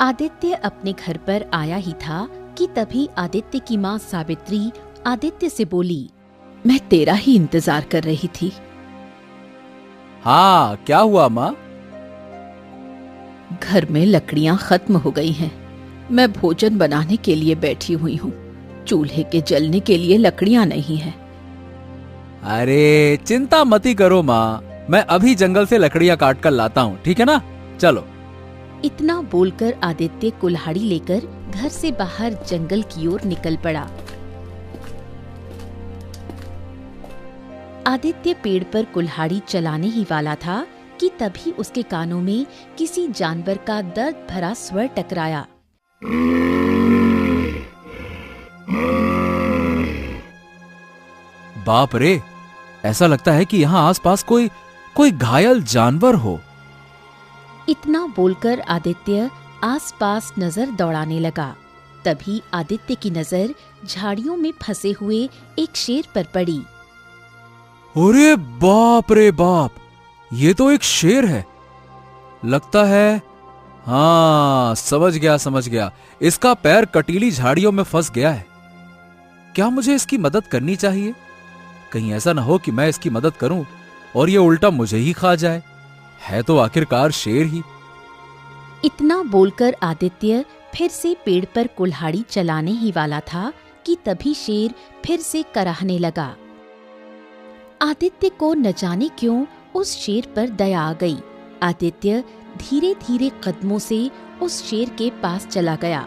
आदित्य अपने घर पर आया ही था कि तभी आदित्य की माँ सावित्री आदित्य से बोली, मैं तेरा ही इंतजार कर रही थी। हाँ, क्या हुआ माँ? घर में लकड़ियां खत्म हो गई हैं। मैं भोजन बनाने के लिए बैठी हुई हूँ। चूल्हे के जलने के लिए लकड़ियां नहीं हैं। अरे चिंता मती करो माँ, मैं अभी जंगल से लकड़ियां काट कर लाता हूँ, ठीक है ना? चलो। इतना बोलकर आदित्य कुल्हाड़ी लेकर घर से बाहर जंगल की ओर निकल पड़ा। आदित्य पेड़ पर कुल्हाड़ी चलाने ही वाला था कि तभी उसके कानों में किसी जानवर का दर्द भरा स्वर टकराया। बाप रे, ऐसा लगता है कि यहाँ आसपास कोई घायल जानवर हो। इतना बोलकर आदित्य आसपास नजर दौड़ाने लगा। तभी आदित्य की नजर झाड़ियों में फंसे हुए एक शेर पर पड़ी। अरे बाप रे बाप, ये तो एक शेर है। लगता है, हाँ समझ गया, इसका पैर कटीली झाड़ियों में फंस गया है। क्या मुझे इसकी मदद करनी चाहिए? कहीं ऐसा ना हो कि मैं इसकी मदद करूं और ये उल्टा मुझे ही खा जाए। है तो आखिरकार शेर ही। इतना बोलकर आदित्य फिर से पेड़ पर कुल्हाड़ी चलाने ही वाला था कि तभी शेर फिर से कराहने लगा। आदित्य को न जाने क्यों उस शेर पर दया आ गई। आदित्य धीरे धीरे कदमों से उस शेर के पास चला गया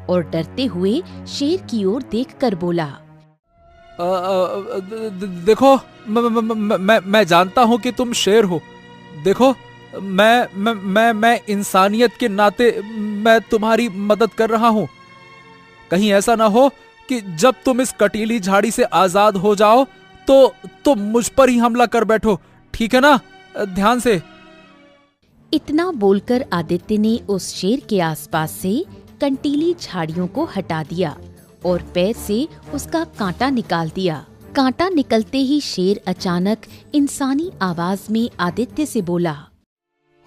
और डरते हुए शेर की ओर देखकर बोला, देखो, मैं जानता हूं कि तुम शेर हो। देखो, मैं इंसानियत के नाते मैं तुम्हारी मदद कर रहा हूं। कहीं ऐसा ना हो कि जब तुम इस कटीली झाड़ी से आजाद हो जाओ तो मुझ पर ही हमला कर बैठो, ठीक है ना? ध्यान से। इतना बोलकर आदित्य ने उस शेर के आसपास से कंटीली झाड़ियों को हटा दिया और पैर से उसका कांटा निकाल दिया। कांटा निकलते ही शेर अचानक इंसानी आवाज में आदित्य से बोला,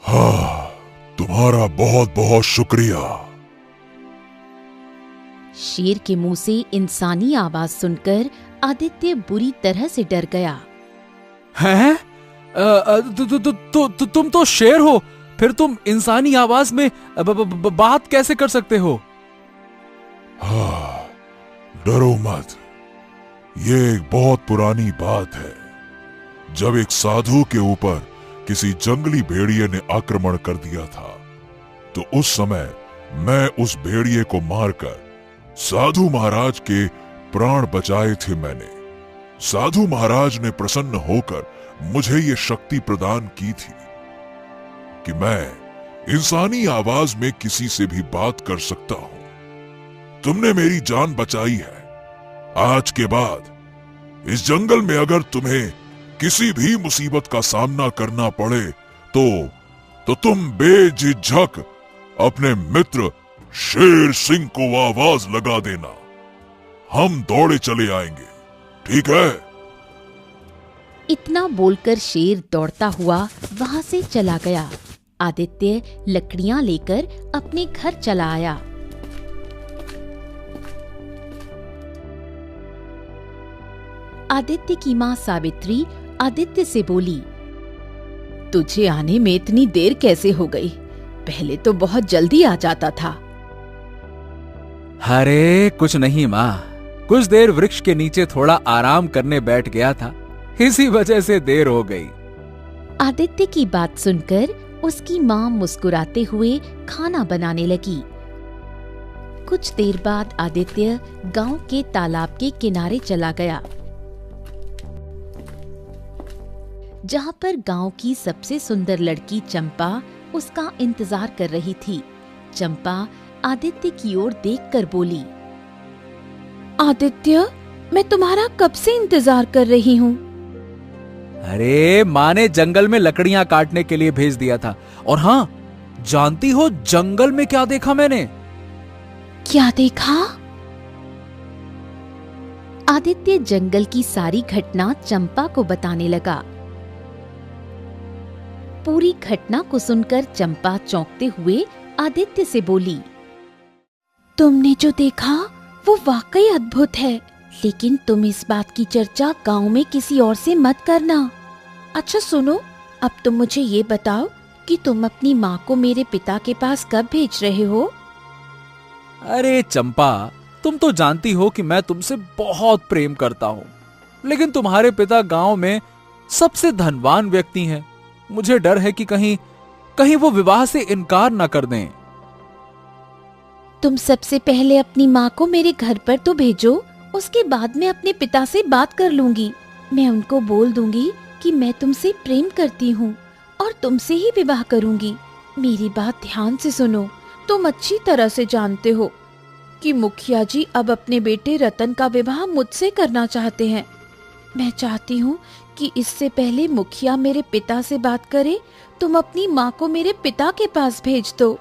हाँ, तुम्हारा बहुत बहुत शुक्रिया। शेर के मुंह से इंसानी आवाज सुनकर आदित्य बुरी तरह से डर गया। हैं? तुम तो शेर हो, फिर तुम इंसानी आवाज में बात कैसे कर सकते हो? हाँ, डरो मत। ये एक बहुत पुरानी बात है। जब एक साधु के ऊपर किसी जंगली भेड़िए ने आक्रमण कर दिया था, तो उस समय मैं उस भेड़िए को मारकर साधु महाराज के प्राण बचाए थे मैंने। साधु महाराज ने प्रसन्न होकर मुझे ये शक्ति प्रदान की थी कि मैं इंसानी आवाज में किसी से भी बात कर सकता हूं। तुमने मेरी जान बचाई है। आज के बाद इस जंगल में अगर तुम्हें किसी भी मुसीबत का सामना करना पड़े तो तुम बेझिझक अपने मित्र शेर सिंह को आवाज लगा देना। हम दौड़े चले आएंगे, ठीक है? इतना बोलकर शेर दौड़ता हुआ वहां से चला गया। आदित्य लकड़ियां लेकर अपने घर चला आया। आदित्य की माँ सावित्री आदित्य से बोली, तुझे आने में इतनी देर कैसे हो गई? पहले तो बहुत जल्दी आ जाता था। अरे कुछ नहीं माँ, कुछ देर वृक्ष के नीचे थोड़ा आराम करने बैठ गया था, इसी वजह से देर हो गई। आदित्य की बात सुनकर उसकी माँ मुस्कुराते हुए खाना बनाने लगी। कुछ देर बाद आदित्य गांव के तालाब के किनारे चला गया, जहां पर गांव की सबसे सुंदर लड़की चंपा उसका इंतजार कर रही थी। चंपा आदित्य की ओर देखकर बोली, आदित्य, मैं तुम्हारा कब से इंतजार कर रही हूँ। अरे माँ ने जंगल में लकड़ियां काटने के लिए भेज दिया था। और हाँ, जानती हो जंगल में क्या देखा मैंने? क्या देखा? आदित्य जंगल की सारी घटना चंपा को बताने लगा। पूरी घटना को सुनकर चंपा चौंकते हुए आदित्य से बोली, तुमने जो देखा वो वाकई अद्भुत है, लेकिन तुम इस बात की चर्चा गांव में किसी और से मत करना। अच्छा सुनो, अब तुम मुझे ये बताओ कि तुम अपनी माँ को मेरे पिता के पास कब भेज रहे हो? अरे चंपा, तुम तो जानती हो कि मैं तुमसे बहुत प्रेम करता हूँ, लेकिन तुम्हारे पिता गांव में सबसे धनवान व्यक्ति हैं। मुझे डर है कि कहीं वो विवाह से इनकार ना कर दें। तुम सबसे पहले अपनी माँ को मेरे घर पर तो भेजो, उसके बाद मैं अपने पिता से बात कर लूंगी। मैं उनको बोल दूंगी कि मैं तुमसे प्रेम करती हूँ और तुमसे ही विवाह करूंगी। मेरी बात ध्यान से सुनो, तुम अच्छी तरह से जानते हो कि मुखिया जी अब अपने बेटे रतन का विवाह मुझसे करना चाहते हैं। मैं चाहती हूँ कि इससे पहले मुखिया मेरे पिता से बात करे, तुम अपनी माँ को मेरे पिता के पास भेज दो।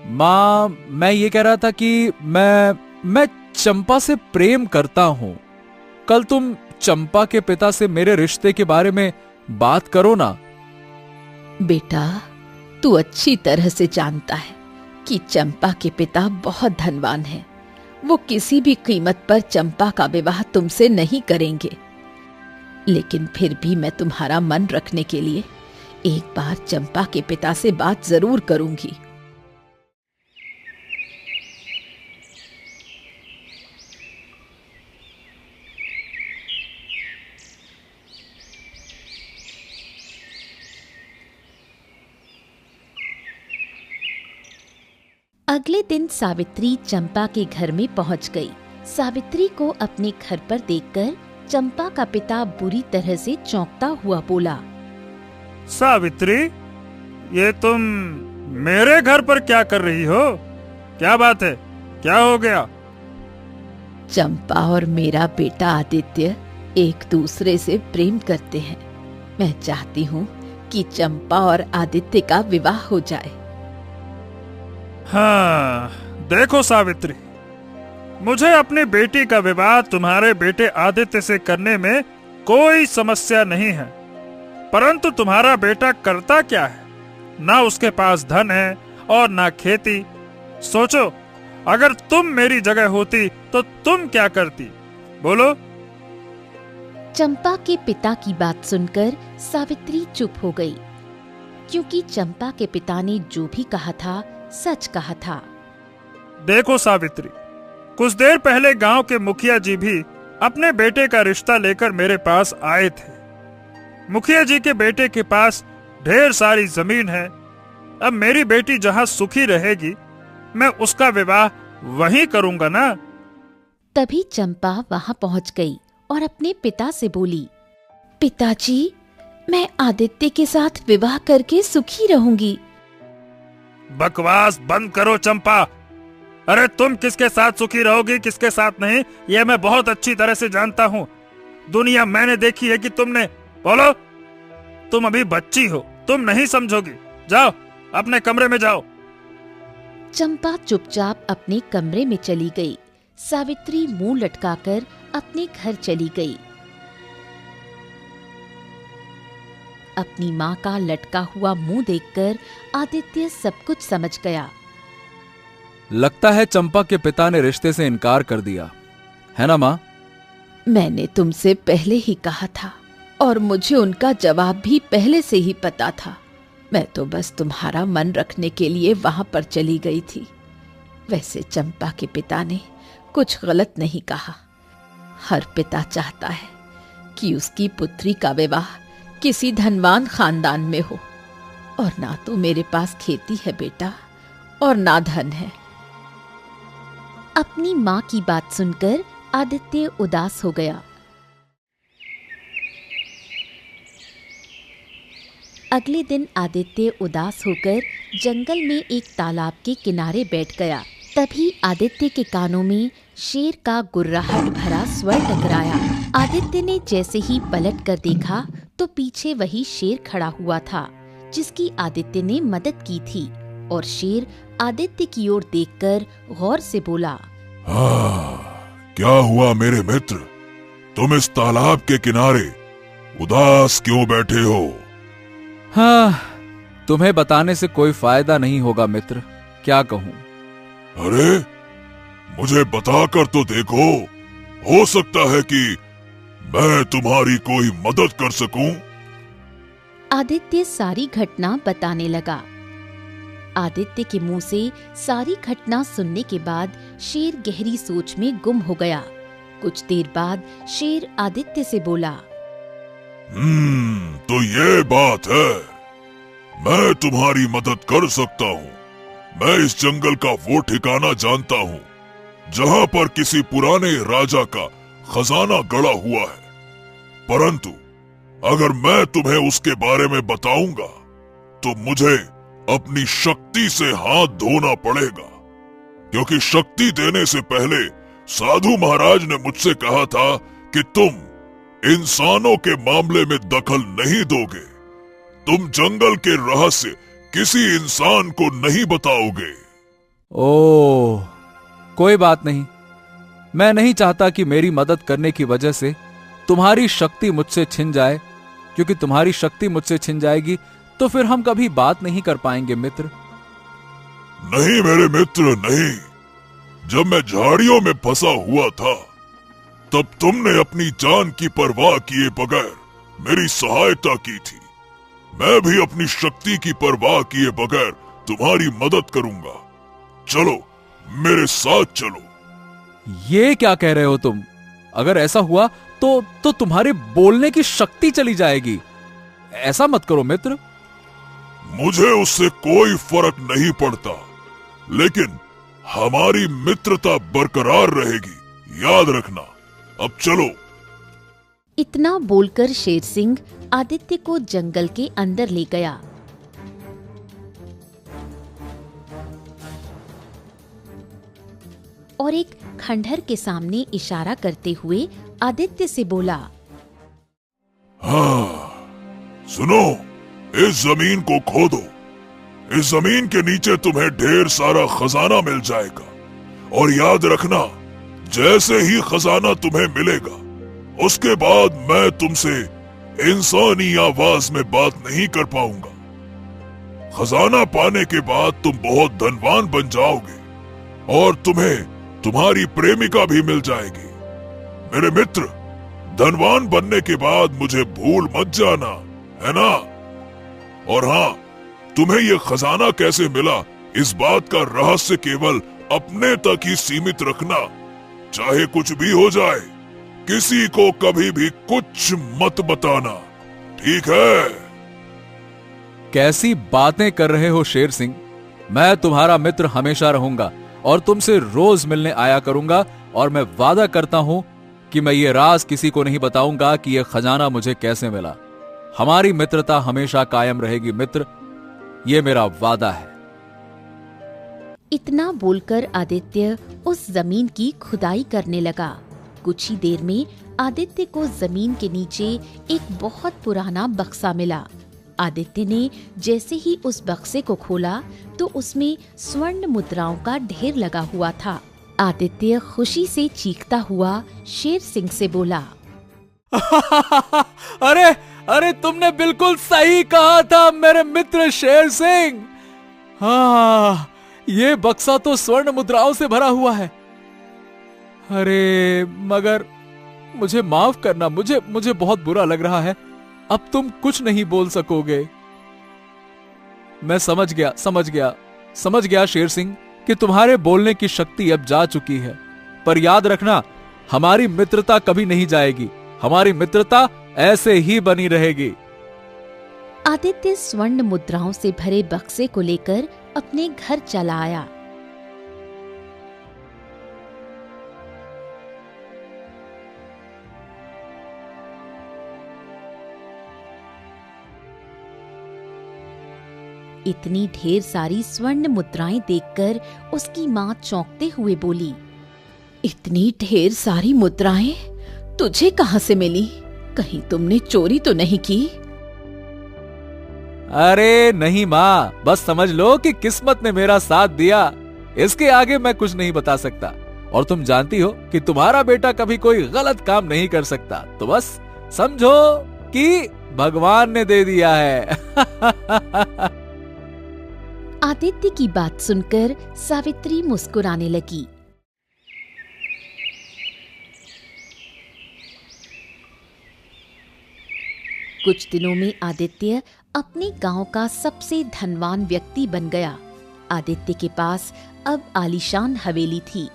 माँ, मैं ये कह रहा था कि मैं चंपा से प्रेम करता हूँ। कल तुम चंपा के पिता से मेरे रिश्ते के बारे में बात करो ना। बेटा, तू अच्छी तरह से जानता है कि चंपा के पिता बहुत धनवान हैं। वो किसी भी कीमत पर चंपा का विवाह तुमसे नहीं करेंगे, लेकिन फिर भी मैं तुम्हारा मन रखने के लिए एक बार चंपा के पिता से बात जरूर करूंगी। अगले दिन सावित्री चंपा के घर में पहुंच गई। सावित्री को अपने घर पर देखकर चंपा का पिता बुरी तरह से चौंकता हुआ बोला, सावित्री, ये तुम मेरे घर पर क्या कर रही हो? क्या बात है, क्या हो गया? चंपा और मेरा बेटा आदित्य एक दूसरे से प्रेम करते हैं। मैं चाहती हूँ कि चंपा और आदित्य का विवाह हो जाए। हाँ, देखो सावित्री, मुझे अपनी बेटी का विवाह तुम्हारे बेटे आदित्य से करने में कोई समस्या नहीं है, परंतु तुम्हारा बेटा करता क्या है? ना उसके पास धन है और ना खेती। सोचो, अगर तुम मेरी जगह होती तो तुम क्या करती? बोलो। चंपा के पिता की बात सुनकर सावित्री चुप हो गई, क्योंकि चंपा के पिता ने जो भी कहा था सच कहा था। देखो सावित्री, कुछ देर पहले गांव के मुखिया जी भी अपने बेटे का रिश्ता लेकर मेरे पास आए थे। मुखिया जी के बेटे के पास ढेर सारी जमीन है। अब मेरी बेटी जहां सुखी रहेगी, मैं उसका विवाह वहीं करूंगा ना। तभी चंपा वहां पहुंच गई और अपने पिता से बोली, पिताजी, मैं आदित्य के साथ विवाह करके सुखी रहूंगी। बकवास बंद करो चंपा। अरे तुम किसके साथ सुखी रहोगी, किसके साथ नहीं, यह मैं बहुत अच्छी तरह से जानता हूँ। दुनिया मैंने देखी है कि तुमने। बोलो, तुम अभी बच्ची हो, तुम नहीं समझोगी। जाओ, अपने कमरे में जाओ। चंपा चुपचाप अपने कमरे में चली गई। सावित्री मुंह लटकाकर अपने घर चली गई। अपनी माँ का लटका हुआ मुंह देखकर आदित्य सब कुछ समझ गया। लगता है चंपा के पिता ने रिश्ते से इनकार कर दिया, है ना माँ? मैंने तुमसे पहले ही कहा था और मुझे उनका जवाब भी पहले से ही पता था। मैं तो बस तुम्हारा मन रखने के लिए वहां पर चली गई थी। वैसे चंपा के पिता ने कुछ गलत नहीं कहा। हर पिता चाहता है कि उसकी पुत्री का विवाह किसी धनवान खानदान में हो, और ना तो मेरे पास खेती है बेटा, और ना धन है। अपनी माँ की बात सुनकर आदित्य उदास हो गया। अगले दिन आदित्य उदास होकर जंगल में एक तालाब के किनारे बैठ गया। तभी आदित्य के कानों में शेर का गुर्राहट भरा स्वर टकराया। आदित्य ने जैसे ही पलट कर देखा तो पीछे वही शेर खड़ा हुआ था जिसकी आदित्य ने मदद की थी, और शेर आदित्य की ओर देखकर गौर से बोला, क्या हुआ मेरे मित्र? तुम इस तालाब के किनारे उदास क्यों बैठे हो? हाँ, तुम्हें बताने से कोई फायदा नहीं होगा मित्र, क्या कहूं। अरे मुझे बताकर तो देखो, हो सकता है कि मैं तुम्हारी कोई मदद कर सकूं। आदित्य सारी घटना बताने लगा। आदित्य के मुंह से सारी घटना सुनने के बाद शेर गहरी सोच में गुम हो गया। कुछ देर बाद शेर आदित्य से बोला, तो ये बात है, मैं तुम्हारी मदद कर सकता हूँ। मैं इस जंगल का वो ठिकाना जानता हूँ जहाँ पर किसी पुराने राजा का खजाना गड़ा हुआ है, परंतु अगर मैं तुम्हें उसके बारे में बताऊंगा तो मुझे अपनी शक्ति से हाथ धोना पड़ेगा, क्योंकि शक्ति देने से पहले साधु महाराज ने मुझसे कहा था कि तुम इंसानों के मामले में दखल नहीं दोगे, तुम जंगल के रहस्य किसी इंसान को नहीं बताओगे। ओह, कोई बात नहीं। मैं नहीं चाहता कि मेरी मदद करने की वजह से तुम्हारी शक्ति मुझसे छिन जाए, क्योंकि तुम्हारी शक्ति मुझसे छिन जाएगी तो फिर हम कभी बात नहीं कर पाएंगे मित्र। नहीं मेरे मित्र, नहीं। जब मैं झाड़ियों में फंसा हुआ था तब तुमने अपनी जान की परवाह किए बगैर मेरी सहायता की थी। मैं भी अपनी शक्ति की परवाह किए बगैर तुम्हारी मदद करूंगा। चलो मेरे साथ चलो। ये क्या कह रहे हो तुम? अगर ऐसा हुआ तो तुम्हारे बोलने की शक्ति चली जाएगी। ऐसा मत करो मित्र। मुझे उससे कोई फर्क नहीं पड़ता, लेकिन हमारी मित्रता बरकरार रहेगी, याद रखना। अब चलो। इतना बोलकर शेर सिंह आदित्य को जंगल के अंदर ले गया। और एक खंडहर के सामने इशारा करते हुए आदित्य से बोला, हाँ, सुनो, इस जमीन को खोदो। इस जमीन के नीचे तुम्हें ढेर सारा खजाना मिल जाएगा, और याद रखना, जैसे ही खजाना तुम्हें मिलेगा उसके बाद मैं तुमसे इंसानी आवाज में बात नहीं कर पाऊंगा। खजाना पाने के बाद तुम बहुत धनवान बन जाओगे और तुम्हें तुम्हारी प्रेमिका भी मिल जाएगी। मेरे मित्र, धनवान बनने के बाद मुझे भूल मत जाना, है ना? और हाँ, तुम्हें ये खजाना कैसे मिला, इस बात का रहस्य केवल अपने तक ही सीमित रखना। चाहे कुछ भी हो जाए, किसी को कभी भी कुछ मत बताना, ठीक है? कैसी बातें कर रहे हो शेर सिंह? मैं तुम्हारा मित्र हमेशा रहूंगा और तुमसे रोज मिलने आया करूंगा, और मैं वादा करता हूं कि मैं ये राज किसी को नहीं बताऊंगा कि यह खजाना मुझे कैसे मिला। हमारी मित्रता हमेशा कायम रहेगी मित्र, ये मेरा वादा है। इतना बोलकर आदित्य उस जमीन की खुदाई करने लगा। कुछ ही देर में आदित्य को जमीन के नीचे एक बहुत पुराना बक्सा मिला। आदित्य ने जैसे ही उस बक्से को खोला तो उसमें स्वर्ण मुद्राओं का ढेर लगा हुआ था। आदित्य खुशी से चीखता हुआ शेर सिंह से बोला, अरे अरे, तुमने बिल्कुल सही कहा था मेरे मित्र शेर सिंह। हाँ, ये बक्सा तो स्वर्ण मुद्राओं से भरा हुआ है। अरे मगर मुझे माफ करना, मुझे बहुत बुरा लग रहा है। अब तुम कुछ नहीं बोल सकोगे। मैं समझ गया शेर सिंह कि तुम्हारे बोलने की शक्ति अब जा चुकी है, पर याद रखना, हमारी मित्रता कभी नहीं जाएगी। हमारी मित्रता ऐसे ही बनी रहेगी। आदित्य स्वर्ण मुद्राओं से भरे बक्से को लेकर अपने घर चला आया। इतनी ढेर सारी स्वर्ण मुद्राएं देखकर उसकी मां चौंकते हुए बोली, इतनी ढेर सारी मुद्राएं तुझे कहां से मिली? कहीं तुमने चोरी तो नहीं की? अरे नहीं माँ, बस समझ लो कि किस्मत ने मेरा साथ दिया। इसके आगे मैं कुछ नहीं बता सकता। और तुम जानती हो कि तुम्हारा बेटा कभी कोई गलत काम नहीं कर सकता, तो बस समझो कि भगवान ने दे दिया है। आदित्य की बात सुनकर सावित्री मुस्कुराने लगी। कुछ दिनों में आदित्य अपने गांव का सबसे धनवान व्यक्ति बन गया। आदित्य के पास अब आलीशान हवेली थी,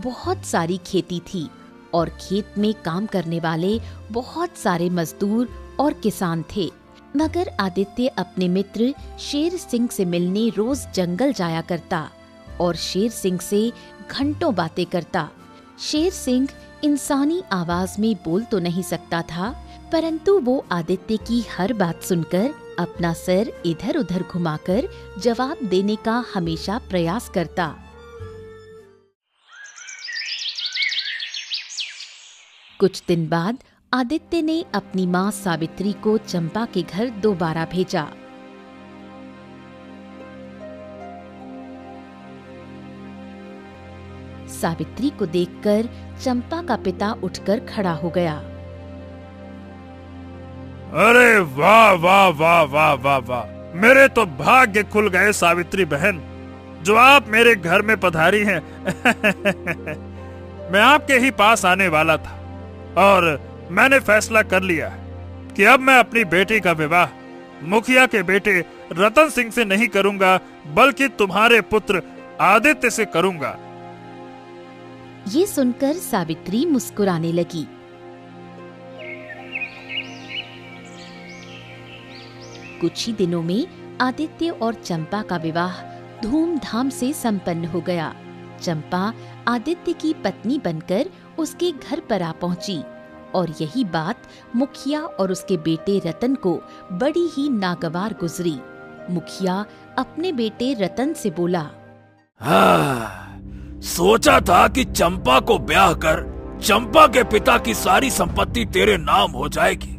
बहुत सारी खेती थी और खेत में काम करने वाले बहुत सारे मजदूर और किसान थे। मगर आदित्य अपने मित्र शेर सिंह से मिलने रोज जंगल जाया करता और शेर सिंह से घंटों बातें करता। शेर सिंह इंसानी आवाज में बोल तो नहीं सकता था, परंतु वो आदित्य की हर बात सुनकर अपना सर इधर उधर घुमाकर जवाब देने का हमेशा प्रयास करता। कुछ दिन बाद आदित्य ने अपनी माँ सावित्री को चंपा के घर दोबारा भेजा। सावित्री को देखकर चंपा का पिता उठकर खड़ा हो गया। अरे वाह वाह वाह वाह वाह वाह, मेरे तो भाग्य खुल गए सावित्री बहन, जो आप मेरे घर में पधारी हैं। मैं आपके ही पास आने वाला था और मैंने फैसला कर लिया है कि अब मैं अपनी बेटी का विवाह मुखिया के बेटे रतन सिंह से नहीं करूंगा, बल्कि तुम्हारे पुत्र आदित्य से करूंगा। ये सुनकर सावित्री मुस्कुराने लगी। कुछ ही दिनों में आदित्य और चंपा का विवाह धूमधाम से संपन्न हो गया। चंपा आदित्य की पत्नी बनकर उसके घर पर आ पहुंची और यही बात मुखिया और उसके बेटे रतन को बड़ी ही नागवार गुजरी। मुखिया अपने बेटे रतन से बोला, सोचा था कि चंपा को ब्याह कर चंपा के पिता की सारी संपत्ति तेरे नाम हो जाएगी,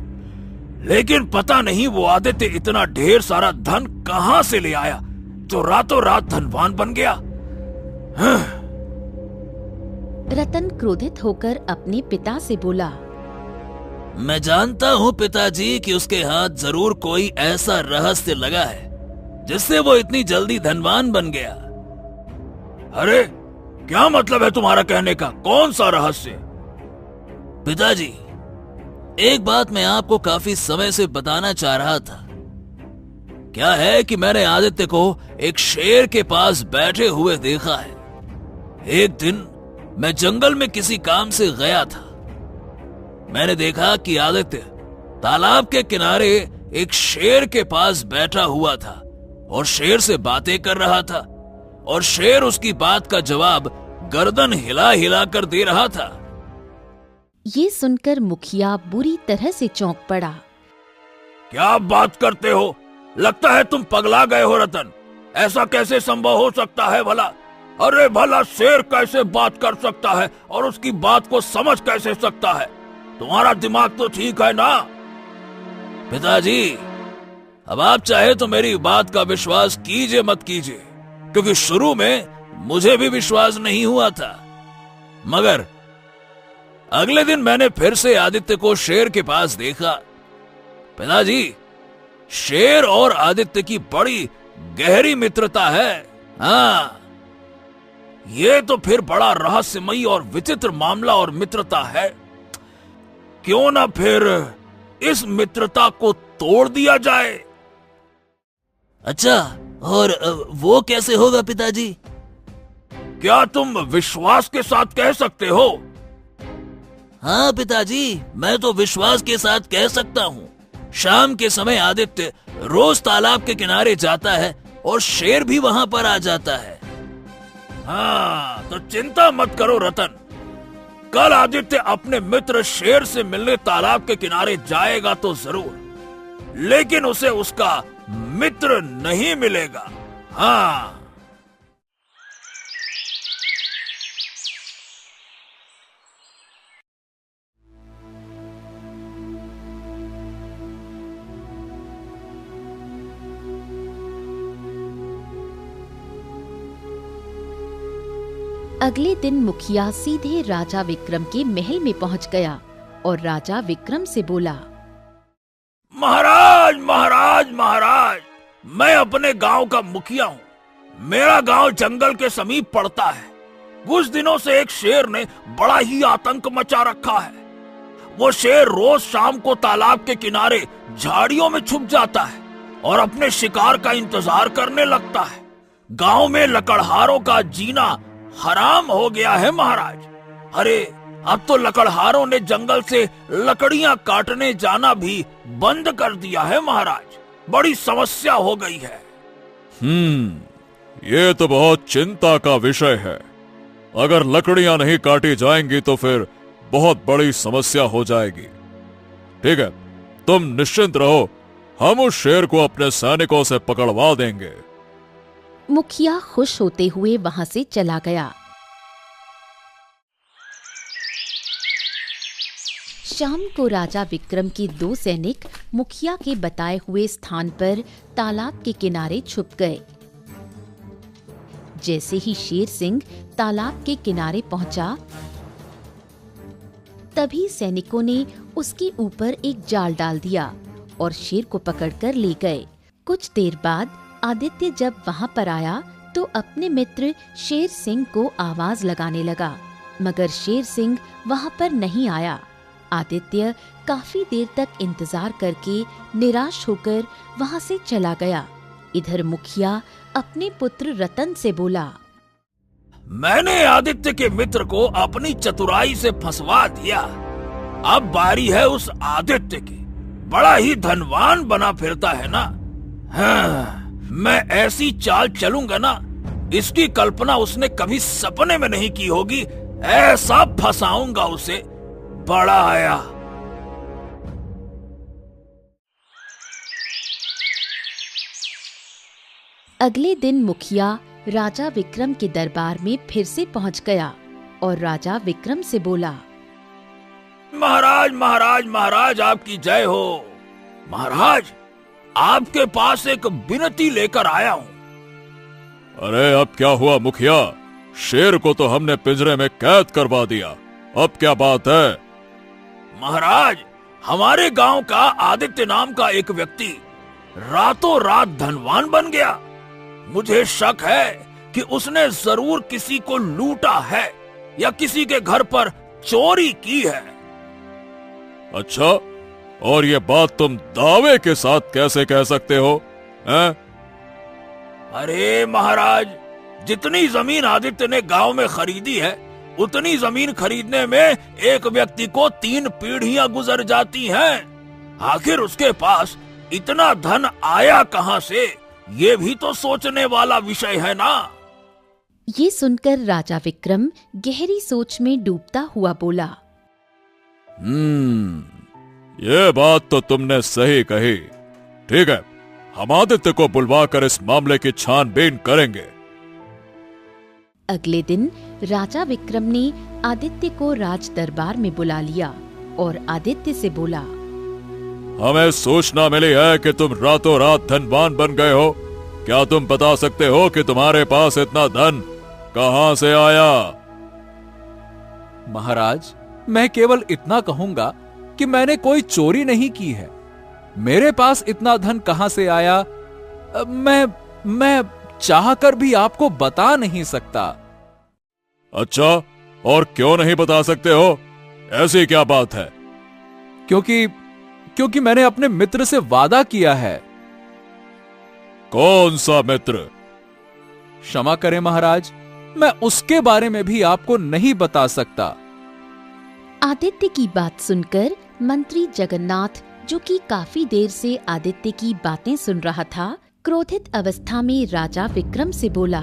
लेकिन पता नहीं वो आदित्य इतना ढेर सारा धन कहां से ले आया जो रातों रात धनवान बन गया। रतन क्रोधित होकर अपने पिता से बोला, मैं जानता हूँ पिताजी कि उसके हाथ जरूर कोई ऐसा रहस्य लगा है जिससे वो इतनी जल्दी धनवान बन गया। अरे क्या मतलब है तुम्हारा कहने का? कौन सा रहस्य? पिताजी, एक बात मैं आपको काफी समय से बताना चाह रहा था। क्या है कि मैंने आदित्य को एक शेर के पास बैठे हुए देखा है। एक दिन मैं जंगल में किसी काम से गया था। मैंने देखा कि आदित्य तालाब के किनारे एक शेर के पास बैठा हुआ था और शेर से बातें कर रहा था और शेर उसकी बात का जवाब गर्दन हिला हिला कर दे रहा था। ये सुनकर मुखिया बुरी तरह से चौंक पड़ा। क्या बात करते हो? लगता है तुम पगला गए हो रतन। ऐसा कैसे संभव हो सकता है भला? अरे भला शेर कैसे बात कर सकता है और उसकी बात को समझ कैसे सकता है? तुम्हारा दिमाग तो ठीक है ना? पिताजी, अब आप चाहे तो मेरी बात का विश्वास कीजिए मत कीजिए, क्योंकि शुरू में मुझे भी विश्वास नहीं हुआ था, मगर अगले दिन मैंने फिर से आदित्य को शेर के पास देखा। पिताजी, शेर और आदित्य की बड़ी गहरी मित्रता है। हाँ, ये तो फिर बड़ा रहस्यमयी और विचित्र मामला और मित्रता है। क्यों ना फिर इस मित्रता को तोड़ दिया जाए? अच्छा, और वो कैसे होगा पिताजी? क्या तुम विश्वास के साथ कह सकते हो? हाँ पिताजी, मैं तो विश्वास के साथ कह सकता हूँ। शाम के समय आदित्य रोज तालाब के किनारे जाता है और शेर भी वहां पर आ जाता है। हाँ, तो चिंता मत करो रतन। कल आदित्य अपने मित्र शेर से मिलने तालाब के किनारे जाएगा तो जरूर, लेकिन उसे उसका मित्र नहीं मिलेगा। हाँ। अगले दिन मुखिया सीधे राजा विक्रम के महल में पहुंच गया और राजा विक्रम से बोला, महाराज महाराज महाराज, मैं अपने गांव का मुखिया हूँ। मेरा गांव जंगल के समीप पड़ता है। कुछ दिनों से एक शेर ने बड़ा ही आतंक मचा रखा है। वो शेर रोज शाम को तालाब के किनारे झाड़ियों में छुप जाता है और अपने शिकार का इंतजार करने लगता है। गांव में लकड़हारों का जीना हराम हो गया है महाराज। अरे अब तो लकड़हारों ने जंगल से लकड़ियां काटने जाना भी बंद कर दिया है महाराज। बड़ी समस्या हो गई है। ये तो बहुत चिंता का विषय है। अगर लकड़ियां नहीं काटी जाएंगी तो फिर बहुत बड़ी समस्या हो जाएगी। ठीक है, तुम निश्चिंत रहो, हम उस शेर को अपने सैनिकों से पकड़वा देंगे। मुखिया खुश होते हुए वहां से चला गया। शाम को राजा विक्रम के 2 सैनिक मुखिया के बताए हुए स्थान पर तालाब के किनारे छुप गए। जैसे ही शेर सिंह तालाब के किनारे पहुंचा, तभी सैनिकों ने उसके ऊपर एक जाल डाल दिया और शेर को पकड़कर ले गए। कुछ देर बाद आदित्य जब वहां पर आया तो अपने मित्र शेर सिंह को आवाज लगाने लगा, मगर शेर सिंह वहां पर नहीं आया। आदित्य काफी देर तक इंतजार करके निराश होकर वहां से चला गया। इधर मुखिया अपने पुत्र रतन से बोला, मैंने आदित्य के मित्र को अपनी चतुराई से फंसवा दिया। अब बारी है उस आदित्य की। बड़ा ही धनवान बना फिरता है ना। हाँ, मैं ऐसी चाल चलूंगा ना, इसकी कल्पना उसने कभी सपने में नहीं की होगी। ऐसा फंसाऊंगा उसे, बड़ा आया। अगले दिन मुखिया राजा विक्रम के दरबार में फिर से पहुंच गया और राजा विक्रम से बोला, महाराज महाराज महाराज, आपकी जय हो। महाराज, आपके पास एक विनती लेकर आया हूँ। अरे अब क्या हुआ मुखिया? शेर को तो हमने पिंजरे में कैद करवा दिया, अब क्या बात है? महाराज, हमारे गांव का आदित्य नाम का एक व्यक्ति रातों रात धनवान बन गया। मुझे शक है कि उसने जरूर किसी को लूटा है या किसी के घर पर चोरी की है। अच्छा, और ये बात तुम दावे के साथ कैसे कह सकते हो? हैं? अरे महाराज, जितनी जमीन आदित्य ने गांव में खरीदी है, उतनी जमीन खरीदने में एक व्यक्ति को 3 पीढ़ियां गुजर जाती हैं। आखिर उसके पास इतना धन आया कहां से, ये भी तो सोचने वाला विषय है ना। ये सुनकर राजा विक्रम गहरी सोच में डूबता हुआ बोला, ये बात तो तुमने सही कही। ठीक है, हम आदित्य को बुलवाकर इस मामले की छानबीन करेंगे। अगले दिन राजा विक्रम ने आदित्य को राज दरबार में बुला लिया और आदित्य से बोला, हमें सूचना मिली है कि तुम रातों रात धनवान बन गए हो। क्या तुम बता सकते हो कि तुम्हारे पास इतना धन कहां से आया? महाराज, मैं केवल इतना कहूंगा कि मैंने कोई चोरी नहीं की है। मेरे पास इतना धन कहां से आया, मैं चाहकर भी आपको बता नहीं सकता। अच्छा, और क्यों नहीं बता सकते हो? ऐसी क्या बात है? क्योंकि मैंने अपने मित्र से वादा किया है। कौन सा मित्र? क्षमा करें महाराज, मैं उसके बारे में भी आपको नहीं बता सकता। आदित्य की बात सुनकर मंत्री जगन्नाथ, जो कि काफी देर से आदित्य की बातें सुन रहा था, क्रोधित अवस्था में राजा विक्रम से बोला,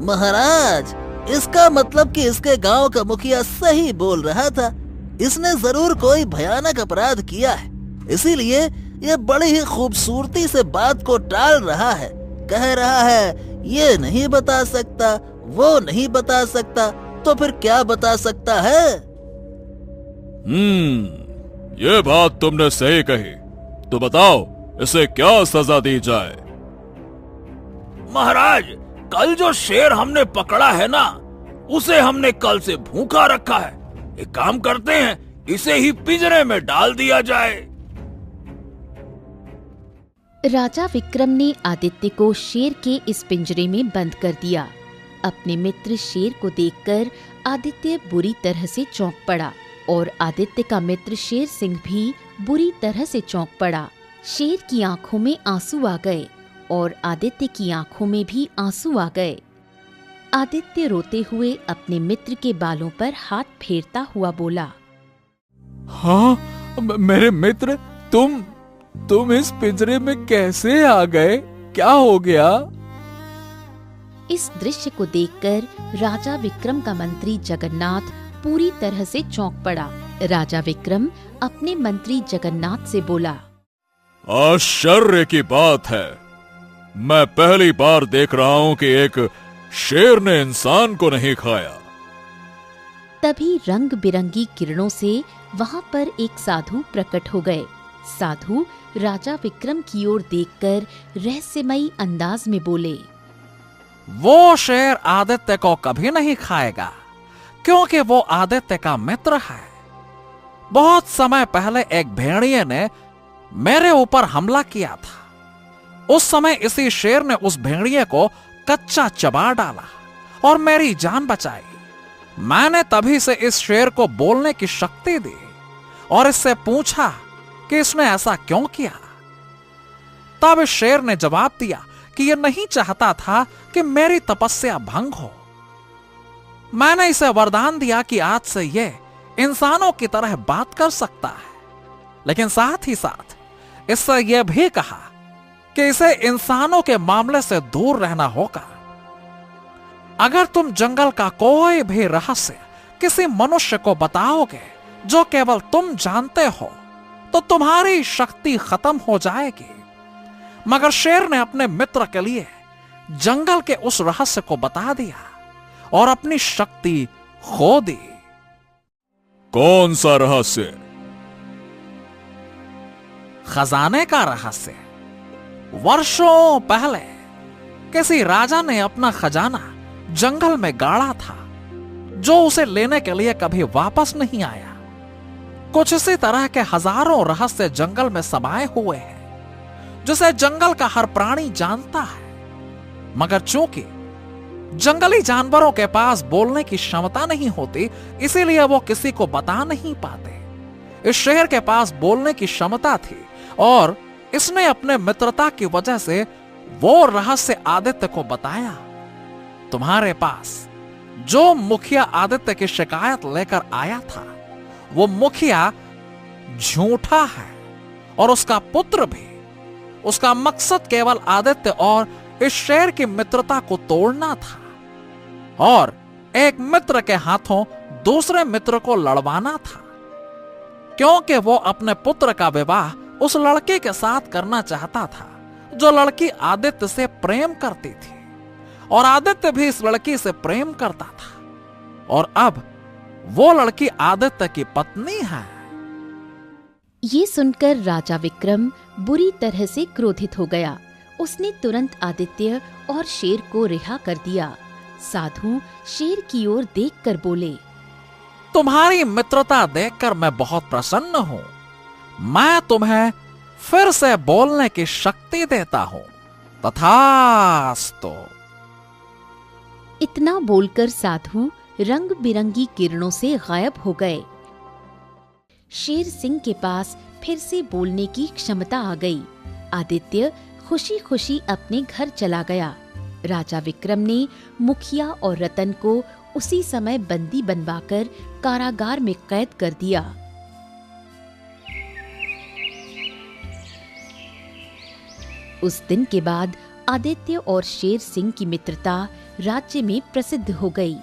महाराज, इसका मतलब कि इसके गांव का मुखिया सही बोल रहा था। इसने जरूर कोई भयानक अपराध किया है, इसीलिए ये बड़ी ही खूबसूरती से बात को टाल रहा है। कह रहा है ये नहीं बता सकता, वो नहीं बता सकता, तो फिर क्या बता सकता है? ये बात तुमने सही कही। तो बताओ, इसे क्या सजा दी जाए? महाराज, कल जो शेर हमने पकड़ा है ना, उसे हमने कल से भूखा रखा है। एक काम करते हैं, इसे ही पिंजरे में डाल दिया जाए। राजा विक्रम ने आदित्य को शेर के इस पिंजरे में बंद कर दिया। अपने मित्र शेर को देखकर आदित्य बुरी तरह से चौंक पड़ा और आदित्य का मित्र शेर सिंह भी बुरी तरह से चौंक पड़ा। शेर की आंखों में आंसू आ गए और आदित्य की आंखों में भी आंसू आ गए। आदित्य रोते हुए अपने मित्र के बालों पर हाथ फेरता हुआ बोला, हाँ मेरे मित्र, तुम इस पिंजरे में कैसे आ गए? क्या हो गया? इस दृश्य को देखकर राजा विक्रम का मंत्री जगन्नाथ पूरी तरह से चौंक पड़ा। राजा विक्रम अपने मंत्री जगन्नाथ से बोला, आश्चर्य की बात है, मैं पहली बार देख रहा हूं कि एक शेर ने इंसान को नहीं खाया। तभी रंग बिरंगी किरणों से वहां पर एक साधु प्रकट हो गए। साधु राजा विक्रम की ओर देखकर रहस्यमयी अंदाज में बोले, वो शेर आदित्य को कभी नहीं खाएगा, क्योंकि वो आदित्य का मित्र है। बहुत समय पहले एक भेड़िए ने मेरे ऊपर हमला किया था। उस समय इसी शेर ने उस भेड़िए को कच्चा चबा डाला और मेरी जान बचाई। मैंने तभी से इस शेर को बोलने की शक्ति दी और इससे पूछा कि इसने ऐसा क्यों किया। तब इस शेर ने जवाब दिया कि यह नहीं चाहता था कि मेरी तपस्या भंग हो। मैंने इसे वरदान दिया कि आज से यह इंसानों की तरह बात कर सकता है, लेकिन साथ ही साथ इससे यह भी कहा कि इसे इंसानों के मामले से दूर रहना होगा। अगर तुम जंगल का कोई भी रहस्य किसी मनुष्य को बताओगे जो केवल तुम जानते हो, तो तुम्हारी शक्ति खत्म हो जाएगी। मगर शेर ने अपने मित्र के लिए जंगल के उस रहस्य को बता दिया और अपनी शक्ति खो दी। कौन सा रहस्य? खजाने का रहस्य। वर्षों पहले किसी राजा ने अपना खजाना जंगल में गाड़ा था, जो उसे लेने के लिए कभी वापस नहीं आया। कुछ इसी तरह के हजारों रहस्य जंगल में समाये हुए हैं, जिसे जंगल का हर प्राणी जानता है। मगर चूंकि जंगली जानवरों के पास बोलने की क्षमता नहीं होती, इसीलिए वो किसी को बता नहीं पाते। इस शेर के पास बोलने की क्षमता थी और इसने अपने मित्रता की वजह से वो रहस्य आदित्य को बताया। तुम्हारे पास जो मुखिया आदित्य की शिकायत लेकर आया था, वो मुखिया झूठा है और उसका पुत्र भी। उसका मकसद केवल आदित्य और इस शेर की मित्रता को तोड़ना था और एक मित्र के हाथों दूसरे मित्र को लड़वाना था, क्योंकि वो अपने पुत्र का विवाह उस लड़के के साथ करना चाहता था जो लड़की आदित्य से प्रेम करती थी, और आदित्य भी इस लड़की से प्रेम करता था, और अब वो लड़की आदित्य की पत्नी है। ये सुनकर राजा विक्रम बुरी तरह से क्रोधित हो गया। उसने तुरंत आदित्य और शेर को रिहा कर दिया। साधु शेर की ओर देखकर बोले, तुम्हारी मित्रता देखकर मैं बहुत प्रसन्न हूं। मैं तुम्हें फिर से बोलने की शक्ति देता हूं। तथास्तु। इतना बोलकर साधु रंग बिरंगी किरणों से गायब हो गए। शेर सिंह के पास फिर से बोलने की क्षमता आ गई। आदित्य खुशी खुशी अपने घर चला गया। राजा विक्रम ने मुखिया और रतन को उसी समय बंदी बनवाकर कारागार में कैद कर दिया। उस दिन के बाद आदित्य और शेर सिंह की मित्रता राज्य में प्रसिद्ध हो गई।